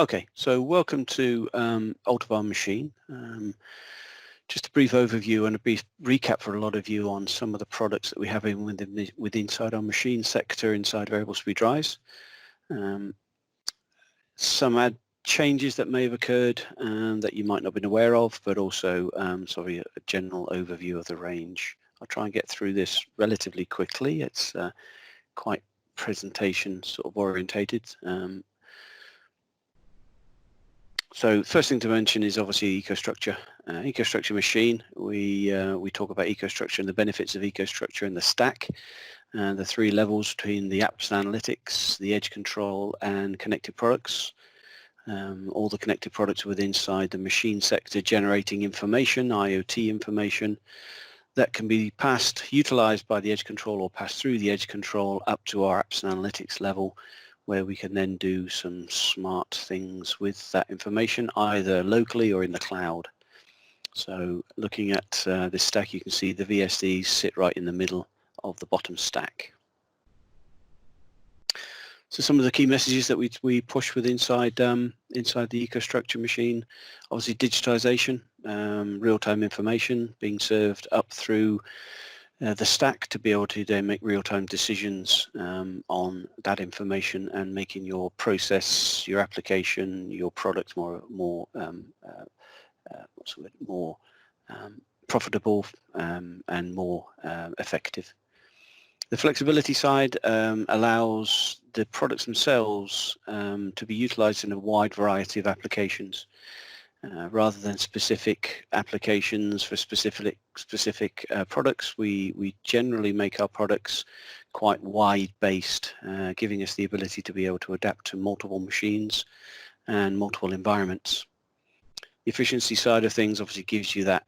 Okay, so welcome to Altivar Machine. Just a brief overview and a brief recap for a lot of you on some of the products that we have inside our machine sector inside variable speed drives. Some changes that may have occurred that you might not have been aware of, but also a general overview of the range. I'll try and get through this relatively quickly. It's quite presentation sort of orientated. So first thing to mention is obviously EcoStruxure. EcoStruxure Machine, we talk about EcoStruxure and the benefits of EcoStruxure and the stack, the three levels between the apps and analytics, the edge control and connected products. All the connected products within inside the machine sector generating information, IoT information, that can be utilized by the edge control or passed through the edge control up to our apps and analytics level, where we can then do some smart things with that information, either locally or in the cloud. So looking at this stack, you can see the VSDs sit right in the middle of the bottom stack. So some of the key messages that we push with inside the EcoStruxure Machine, obviously digitization, real-time information being served up through the stack to be able to then make real-time decisions on that information and making your process, your application, your product more profitable and more effective. The flexibility side allows the products themselves to be utilized in a wide variety of applications. Rather than specific applications for specific products, we generally make our products quite wide-based, giving us the ability to be able to adapt to multiple machines and multiple environments. The efficiency side of things obviously gives you that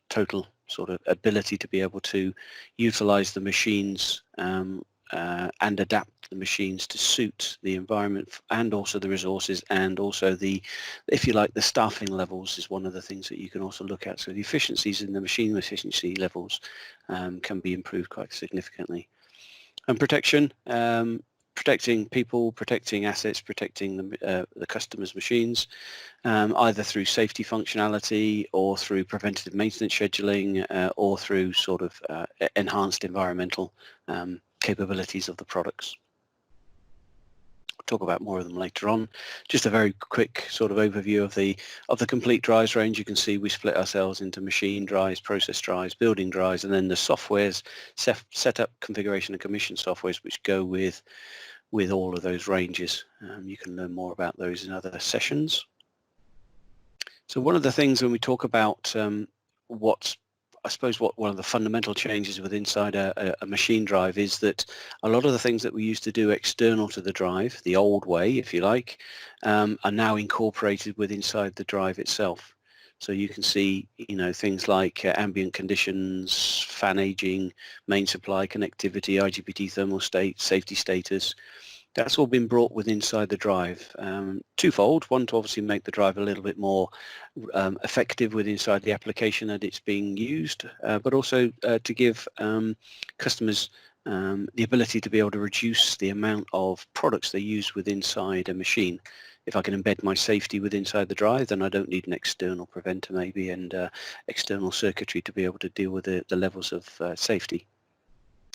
total sort of ability to be able to utilize the machines and adapt the machines to suit the environment and also the resources, and also the, if you like, the staffing levels is one of the things that you can also look at. So the efficiencies in the machine efficiency levels can be improved quite significantly. And protection, protecting people, protecting assets, protecting the customer's machines, either through safety functionality or through preventative maintenance scheduling or through sort of enhanced environmental capabilities of the products. We'll talk about more of them later on. Just a very quick sort of overview of the complete drives range. You can see we split ourselves into machine drives, process drives, building drives, and then the softwares, setup, configuration and commission softwares which go with all of those ranges. You can learn more about those in other sessions. So one of the things when we talk about what one of the fundamental changes with inside a machine drive is that a lot of the things that we used to do external to the drive, the old way, if you like, are now incorporated with inside the drive itself. So you can see, things like ambient conditions, fan aging, main supply connectivity, IGBT thermostat, safety status. That's all been brought with inside the drive. Twofold. One, to obviously make the drive a little bit more effective with inside the application that it's being used, but also to give customers the ability to be able to reduce the amount of products they use with inside a machine. If I can embed my safety with inside the drive, then I don't need an external preventer maybe and external circuitry to be able to deal with the levels of safety.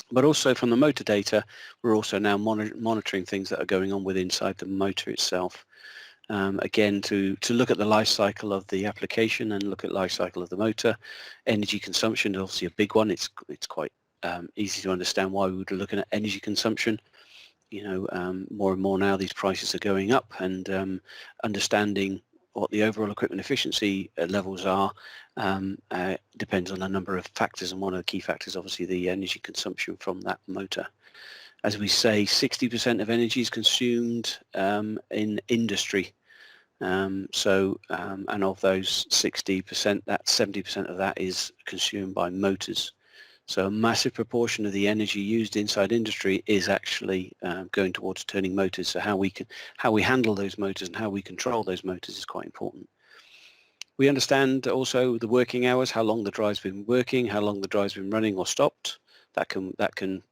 But also from the motor data, we're also now monitoring things that are going on with inside the motor itself. Again, to look at the life cycle of the application and look at life cycle of the motor. Energy consumption is obviously a big one. It's quite easy to understand why we would be looking at energy consumption. More and more now these prices are going up, and understanding what the overall equipment efficiency levels are depends on a number of factors, and one of the key factors obviously the energy consumption from that motor. As we say, 60% of energy is consumed in industry, and of those 60%, that 70% of that is consumed by motors. So a massive proportion of the energy used inside industry is actually going towards turning motors. So how we handle those motors and how we control those motors is quite important. We understand also the working hours, how long the drive's been working, how long the drive's been running or stopped. That can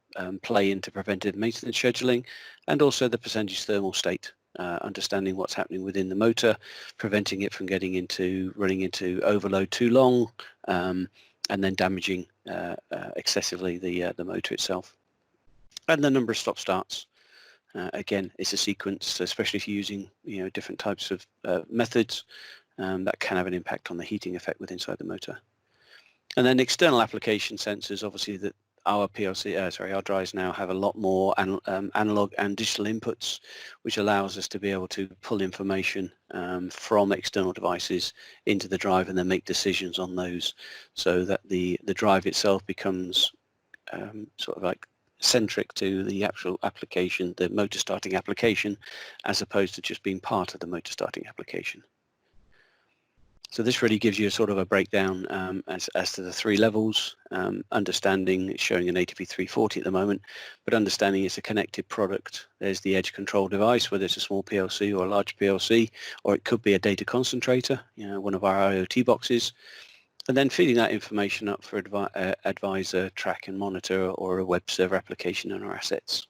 play into preventive maintenance scheduling, and also the percentage thermal state. understanding what's happening within the motor, preventing it from running into overload too long, and then damaging excessively the motor itself. And the number of stop-starts. Again, it's a sequence, especially if you're using different types of methods, that can have an impact on the heating effect within inside the motor. And then external application sensors, obviously that our our drives now have a lot more analog and digital inputs, which allows us to be able to pull information from external devices into the drive and then make decisions on those, so that the drive itself becomes sort of like centric to the actual application, the motor starting application, as opposed to just being part of the motor starting application. So this really gives you a sort of a breakdown as to the three levels. Understanding, it's showing an ATV 340 at the moment, but understanding it's a connected product. There's the edge control device, whether it's a small PLC or a large PLC, or it could be a data concentrator, one of our IoT boxes, and then feeding that information up for advisor, track and monitor, or a web server application on our assets.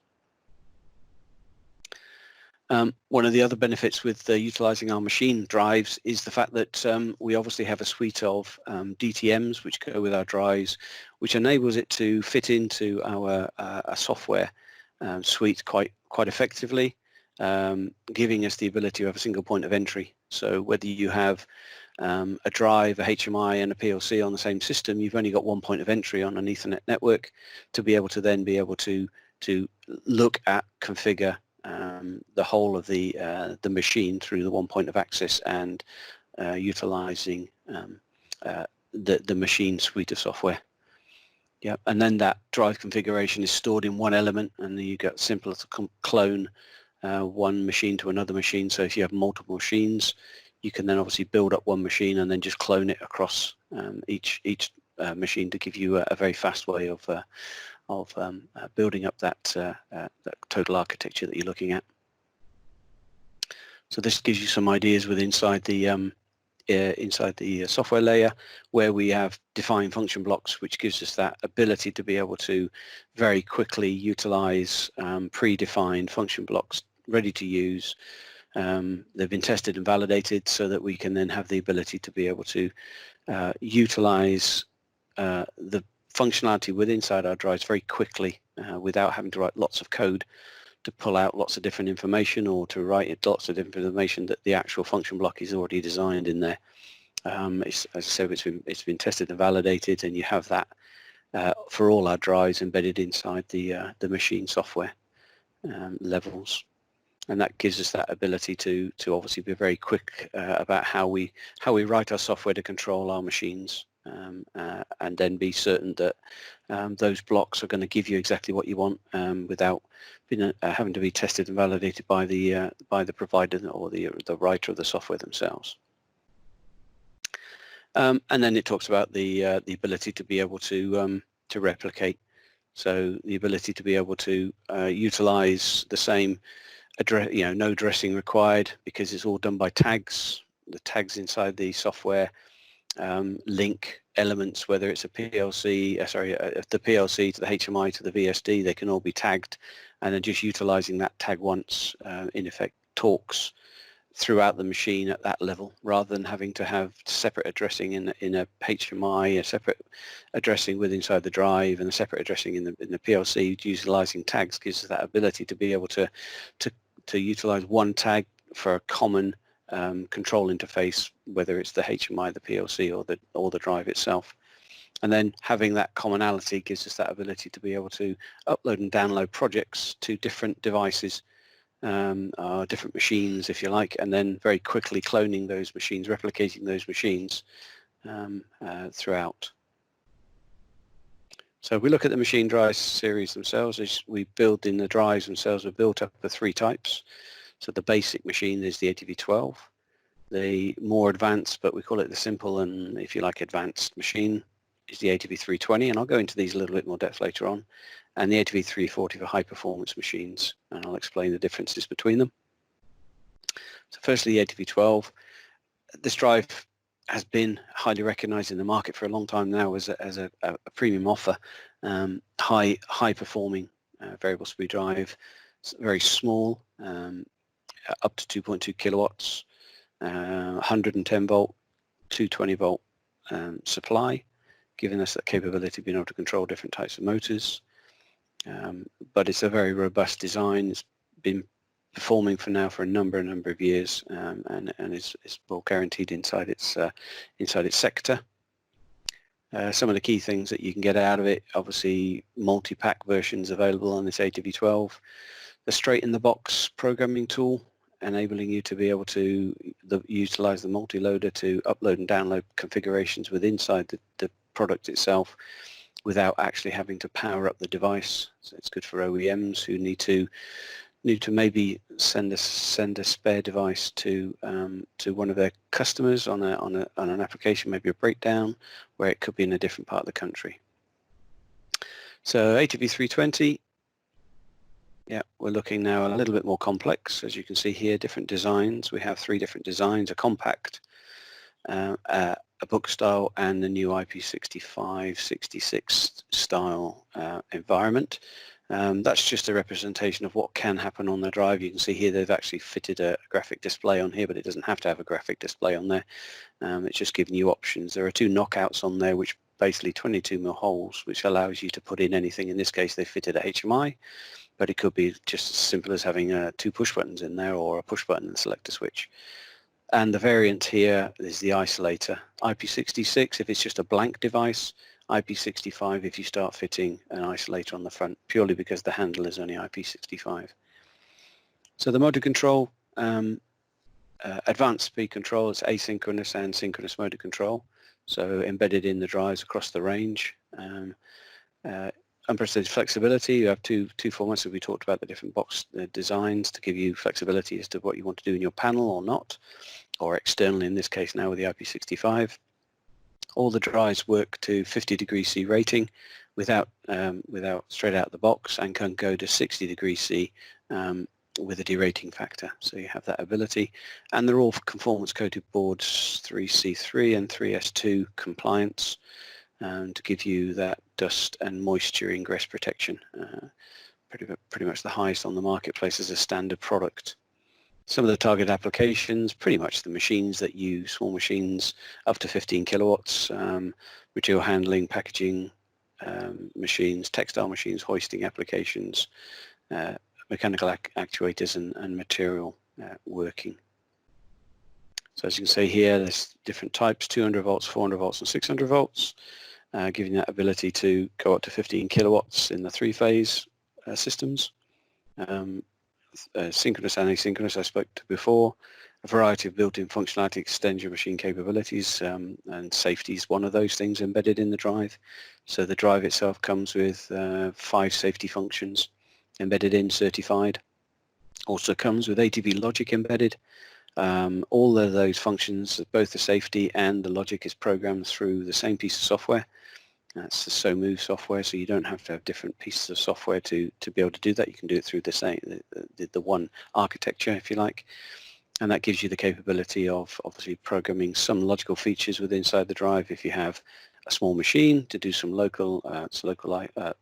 One of the other benefits with utilizing our machine drives is the fact that we obviously have a suite of DTMs which go with our drives, which enables it to fit into our software suite quite effectively, giving us the ability to have a single point of entry. So whether you have a drive, a HMI and a PLC on the same system, you've only got one point of entry on an Ethernet network to be able to look at, configure the whole of the machine through the one point of access, and utilizing the machine suite of software. Yeah, and then that drive configuration is stored in one element, and then you get simpler to clone one machine to another machine. So if you have multiple machines, you can then obviously build up one machine and then just clone it across each machine to give you a very fast way of building up that total architecture that you're looking at. So this gives you some ideas with inside the software layer, where we have defined function blocks, which gives us that ability to be able to very quickly utilize predefined function blocks ready to use. They've been tested and validated so that we can then have the ability to be able to utilize the functionality within inside our drives very quickly without having to write lots of code to pull out lots of different information, or to write lots of different information that the actual function block is already designed in there. As I said, it's been tested and validated, and you have that for all our drives embedded inside the machine software levels. And that gives us that ability to obviously be very quick about how we write our software to control our machines, and then be certain that those blocks are going to give you exactly what you want without having to be tested and validated by the provider or the writer of the software themselves. And then it talks about the ability to be able to replicate. So the ability to be able to utilize the same address, no addressing required, because it's all done by tags. The tags inside the software link elements, whether it's a PLC, the PLC to the HMI to the VSD, they can all be tagged, and then just utilizing that tag once, in effect, talks throughout the machine at that level, rather than having to have separate addressing in a HMI, a separate addressing with inside the drive, and a separate addressing in the PLC. Utilizing tags gives us that ability to be able to utilize one tag for a common control interface, whether it's the HMI, the PLC, or the drive itself. And then having that commonality gives us that ability to be able to upload and download projects to different devices, different machines, if you like, and then very quickly cloning those machines, replicating those machines throughout. So we look at the machine drive series themselves. As we build in the drives themselves, we're built up of three types. So the basic machine is the ATV12. The more advanced, but we call it the simple and, if you like, advanced machine, is the ATV320, and I'll go into these a little bit more depth later on, and the ATV340 for high-performance machines, and I'll explain the differences between them. So firstly, the ATV12. This drive has been highly recognized in the market for a long time now as a premium offer, high-performing variable speed drive. It's very small, up to 2.2 kilowatts, 110 volt, 220 volt supply, giving us that capability of being able to control different types of motors. But it's a very robust design. It's been performing for a number of years, and is well guaranteed inside its sector. Some of the key things that you can get out of it, obviously multi-pack versions available on this ATV12, the straight-in-the-box programming tool, enabling you to be able to utilize the multi-loader to upload and download configurations inside the product itself without actually having to power up the device. So it's good for OEMs who need to maybe send a spare device to one of their customers on an application, maybe a breakdown, where it could be in a different part of the country. So ATV320, yeah, we're looking now a little bit more complex. As you can see here, different designs. We have 3 different designs: a compact, a book style, and the new IP65-66 style environment. That's just a representation of what can happen on the drive. You can see here they've actually fitted a graphic display on here, but it doesn't have to have a graphic display on there. It's just giving you options. There are 2 knockouts on there, which basically 22mm holes, which allows you to put in anything. In this case, they fitted a HMI, but it could be just as simple as having 2 push buttons in there, or a push button and select a switch. And the variant here is the isolator. IP66 if it's just a blank device, IP65 if you start fitting an isolator on the front, purely because the handle is only IP65. So the motor control, advanced speed control, is asynchronous and synchronous motor control, so embedded in the drives across the range. Unprecedented flexibility. You have two formats that we talked about, the different box designs to give you flexibility as to what you want to do in your panel or not, or externally in this case now with the IP65. All the drives work to 50 degrees C rating without straight out the box, and can go to 60 degrees C with a derating factor. So you have that ability, and they're all conformance coated boards, 3C3 and 3S2 compliance, to give you that dust and moisture ingress protection. Pretty much the highest on the marketplace as a standard product. Some of the target applications, pretty much the machines that use small machines up to 15 kilowatts, material handling, packaging machines, textile machines, hoisting applications, mechanical actuators and material working. So as you can see here, there's different types: 200 volts, 400 volts and 600 volts, giving that ability to go up to 15 kilowatts in the 3-phase systems. Synchronous and asynchronous I spoke to before. A variety of built-in functionality extends your machine capabilities, and safety is one of those things embedded in the drive. So the drive itself comes with 5 safety functions embedded in, certified. Also comes with ATV logic embedded. All of those functions, both the safety and the logic, is programmed through the same piece of software. That's the SoMove software, so you don't have to have different pieces of software to be able to do that. You can do it through the same, the one architecture, if you like, and that gives you the capability of obviously programming some logical features within inside the drive if you have a small machine, to do some local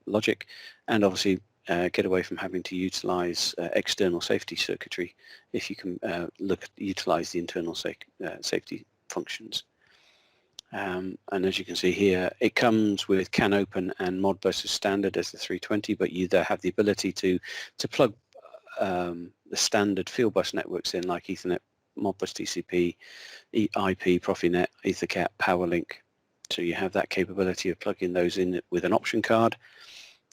logic, and obviously get away from having to utilize external safety circuitry if you can utilize the internal safety functions. And as you can see here, it comes with CAN open and Modbus as standard as the 320, but you there have the ability to plug the standard field bus networks in, like Ethernet, Modbus TCP, IP, Profinet, EtherCAT, PowerLink. So you have that capability of plugging those in with an option card.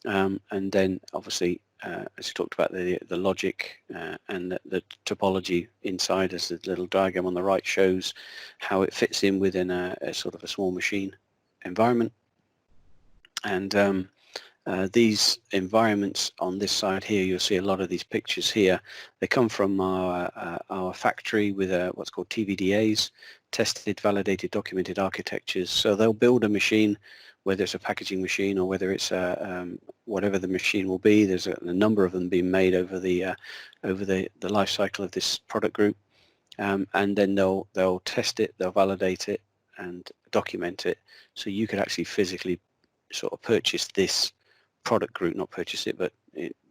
And then obviously, as you talked about, the logic and the topology inside, as the little diagram on the right shows how it fits in within a sort of a small machine environment. And these environments on this side here, you'll see a lot of these pictures here. They come from our factory with what's called TVDAs, tested, validated, documented architectures. So they'll build a machine, whether it's a packaging machine or whether it's whatever the machine will be. There's a number of them being made over the life cycle of this product group, and then they'll test it, they'll validate it, and document it. So you could actually physically sort of purchase this product group, not purchase it, but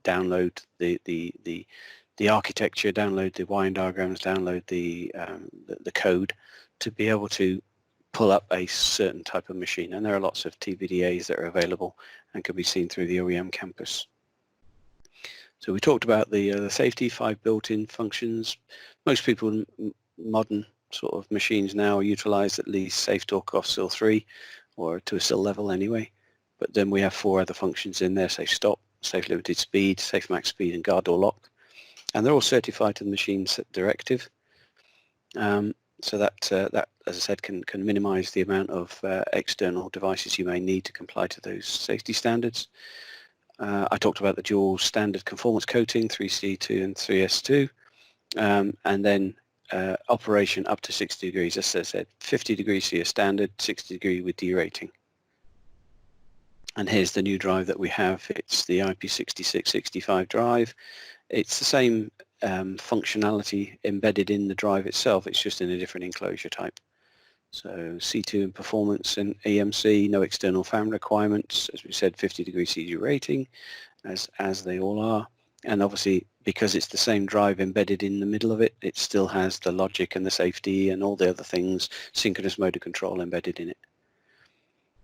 download the the architecture, download the wiring diagrams, download the code to be able to pull up a certain type of machine. And there are lots of TVDAs that are available and can be seen through the OEM campus. So we talked about the safety, 5 built-in functions. Most people, modern sort of machines now utilize at least safe talk off SIL 3 or to a SIL level anyway. But then we have 4 other functions in there: safe stop, safe limited speed, safe max speed, and guard door lock. And they're all certified to the machine directive. So that, as I said, can minimize the amount of external devices you may need to comply to those safety standards. I talked about the dual standard conformance coating, 3C2 and 3S2, and then operation up to 60 degrees. As I said, 50 degrees for your standard, 60 degree with derating. And here's the new drive that we have. It's the IP6665 drive. It's the same functionality embedded in the drive itself. It's just in a different enclosure type. So C2 in performance and EMC, no external fan requirements. As we said, 50 degree CD rating, as they all are. And obviously, because it's the same drive embedded in the middle of it, it still has the logic and the safety and all the other things, synchronous motor control embedded in it.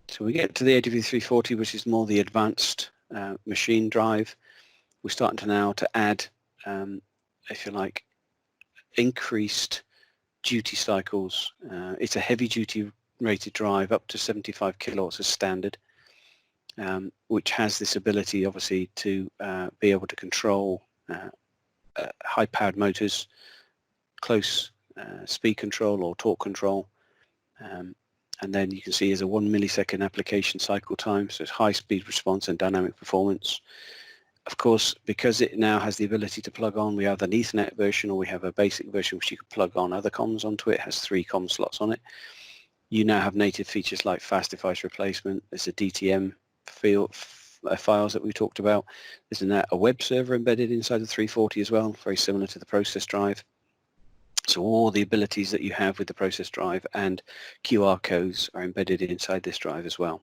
So we get to the ADV340, which is more the advanced machine drive. We're starting to now to add, if you like, increased duty cycles. It's a heavy duty rated drive up to 75 kilowatts as standard, which has this ability obviously to be able to control high powered motors, close speed control or torque control. And then you can see there's a 1 millisecond application cycle time, so it's high speed response and dynamic performance. Of course, because it now has the ability to plug on, we have an Ethernet version or we have a basic version which you can plug on other comms onto it. It has 3 comm slots on it. You now have native features like fast device replacement. There's a DTM files that we talked about. There's a web server embedded inside the 340 as well, very similar to the process drive. So all the abilities that you have with the process drive and QR codes are embedded inside this drive as well.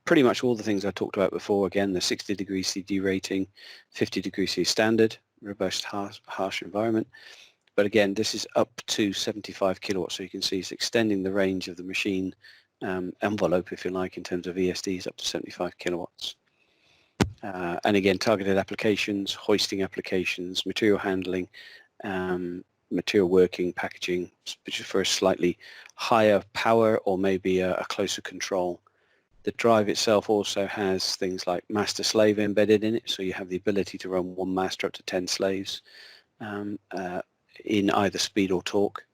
Pretty much all the things I talked about before. Again, the 60 degree CD rating, 50 degree C standard, robust, harsh environment. But again, this is up to 75 kilowatts, so you can see it's extending the range of the machine envelope, if you like, in terms of VSDs up to 75 kilowatts. And again, targeted applications, hoisting applications, material handling, material working, packaging, which is for a slightly higher power or maybe a closer control. The drive itself also has things like master-slave embedded in it, so you have the ability to run 1 master up to 10 slaves in either speed or torque,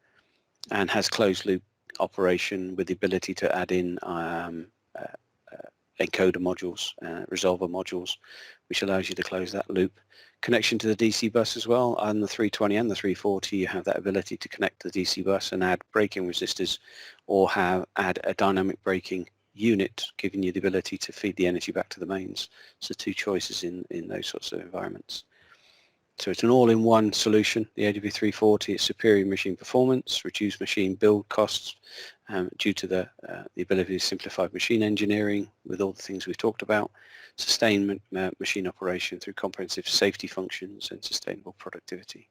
and has closed-loop operation with the ability to add in encoder modules, resolver modules, which allows you to close that loop. Connection to the DC bus as well. On the 320 and the 340, you have that ability to connect to the DC bus and add braking resistors or add a dynamic braking unit, giving you the ability to feed the energy back to the mains. So 2 choices in those sorts of environments. So it's an all-in-one solution, the ADV340. It's superior machine performance, reduced machine build costs due to the ability to simplify machine engineering with all the things we've talked about, sustained machine operation through comprehensive safety functions and sustainable productivity.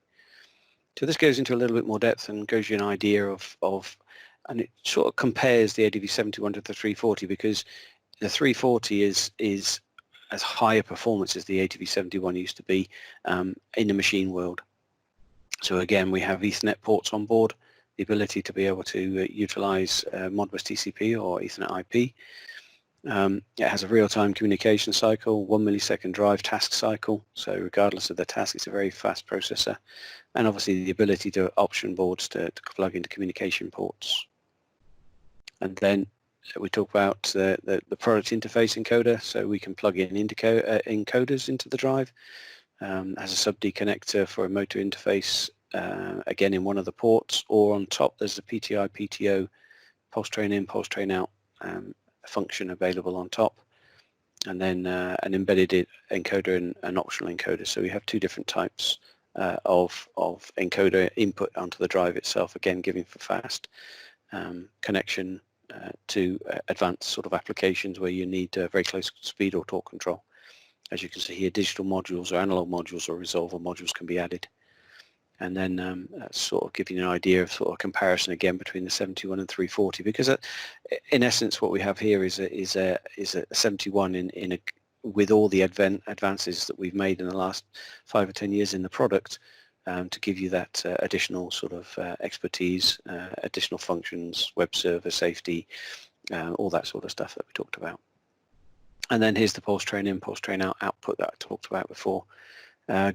So this goes into a little bit more depth and gives you an idea of and it sort of compares the ADV71 to the 340, because the 340 is as high a performance as the ADV71 used to be in the machine world. So again, we have Ethernet ports on board, the ability to be able to utilize Modbus TCP or Ethernet IP. It has a real-time communication cycle, 1 millisecond drive task cycle, so regardless of the task, it's a very fast processor, and obviously the ability to option boards to plug into communication ports. And then we talk about the product interface encoder, so we can plug in encoders into the drive. Has a sub-D connector for a motor interface, again in one of the ports, or on top there's the PTI, PTO, pulse train in, pulse train out function available on top, and then an embedded encoder and an optional encoder. So we have 2 different types of encoder input onto the drive itself, again giving for fast connection to advanced sort of applications where you need very close speed or torque control. As you can see here, digital modules or analog modules or resolver modules can be added. And then sort of giving you an idea of sort of comparison again between the 71 and 340, because in essence what we have here is a 71 with all the advances that we've made in the last 5 or 10 years in the product, to give you that additional sort of expertise, additional functions, web server, safety, all that sort of stuff that we talked about. And then here's the pulse train in, pulse train out output that I talked about before,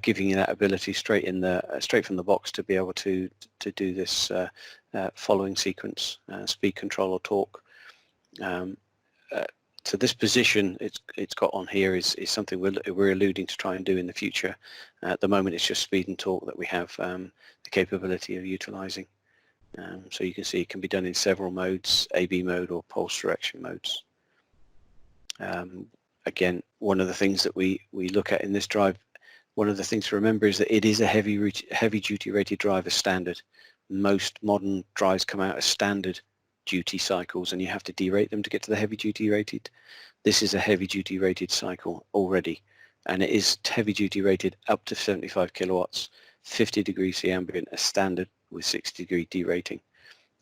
giving you that ability straight from the box to be able to do this following sequence, speed control or torque. So this position it's got on here is something we're alluding to try and do in the future. At the moment, it's just speed and torque that we have the capability of utilizing. So you can see it can be done in several modes, AB mode or pulse direction modes. Again, one of the things that we look at in this drive, one of the things to remember is that it is a heavy duty rated drive as standard. Most modern drives come out as standard duty cycles, and you have to derate them to get to the heavy duty rated. This is a heavy duty rated cycle already, and it is heavy duty rated up to 75 kilowatts, 50 degrees C ambient as standard with 60-degree derating.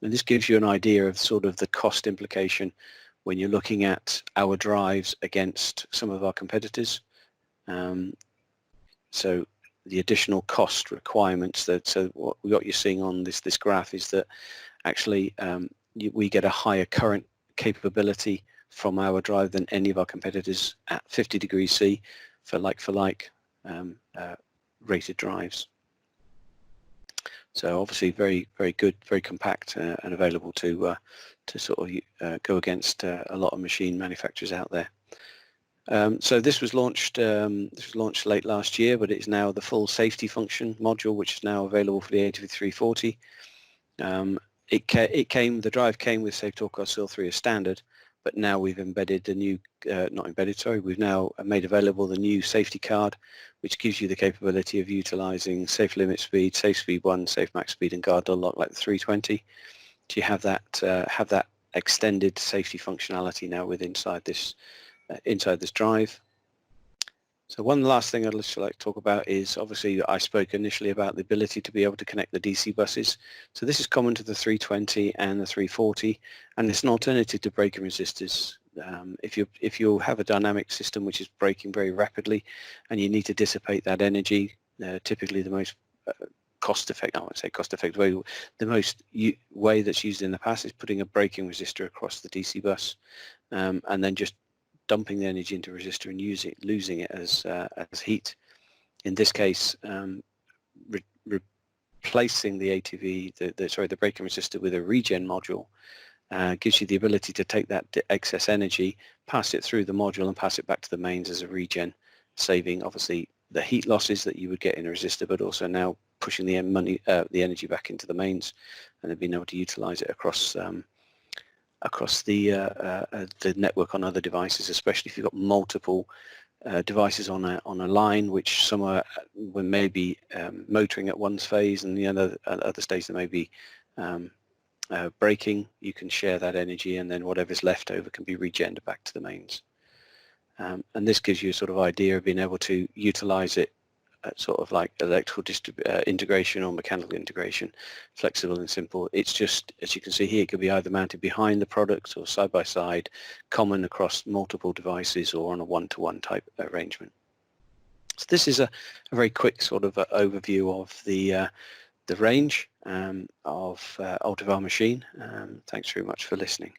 And this gives you an idea of sort of the cost implication when you're looking at our drives against some of our competitors. So the additional cost requirements so what you're seeing on this graph is that actually we get a higher current capability from our drive than any of our competitors at 50 degrees C for like rated drives. So obviously very good, very compact and available to sort of go against a lot of machine manufacturers out there. So this was launched late last year, but it's now the full safety function module, which is now available for the ATV340. The drive came with Safe Torque Seal 3 as standard, but now we've embedded the new, we've now made available the new safety card, which gives you the capability of utilizing safe limit speed, safe speed 1, safe max speed, and guard door lock like the 320. So you have that extended safety functionality now inside this drive. So one last thing I'd like to talk about is, obviously I spoke initially about the ability to be able to connect the DC buses. So this is common to the 320 and the 340, and it's an alternative to braking resistors. If you have a dynamic system which is braking very rapidly and you need to dissipate that energy, typically the most cost-effective, I won't say cost-effective way, the most way that's used in the past is putting a braking resistor across the DC bus, and then just dumping the energy into a resistor and losing it as heat. In this case, replacing the ATV, the braking resistor with a regen module gives you the ability to take that excess energy, pass it through the module and pass it back to the mains as a regen, saving obviously the heat losses that you would get in a resistor, but also now pushing the energy back into the mains and then being able to utilize it across the network on other devices, especially if you've got multiple devices on a line, which some are maybe motoring at one phase and the other stage that may be braking. You can share that energy, and then whatever's left over can be regened back to the mains. And this gives you a sort of idea of being able to utilize it sort of like electrical integration or mechanical integration, flexible and simple. It's just, as you can see here, it could be either mounted behind the product or side by side, common across multiple devices or on a one-to-one type arrangement. So this is a very quick sort of overview of the range of Altivar Machine. Thanks very much for listening.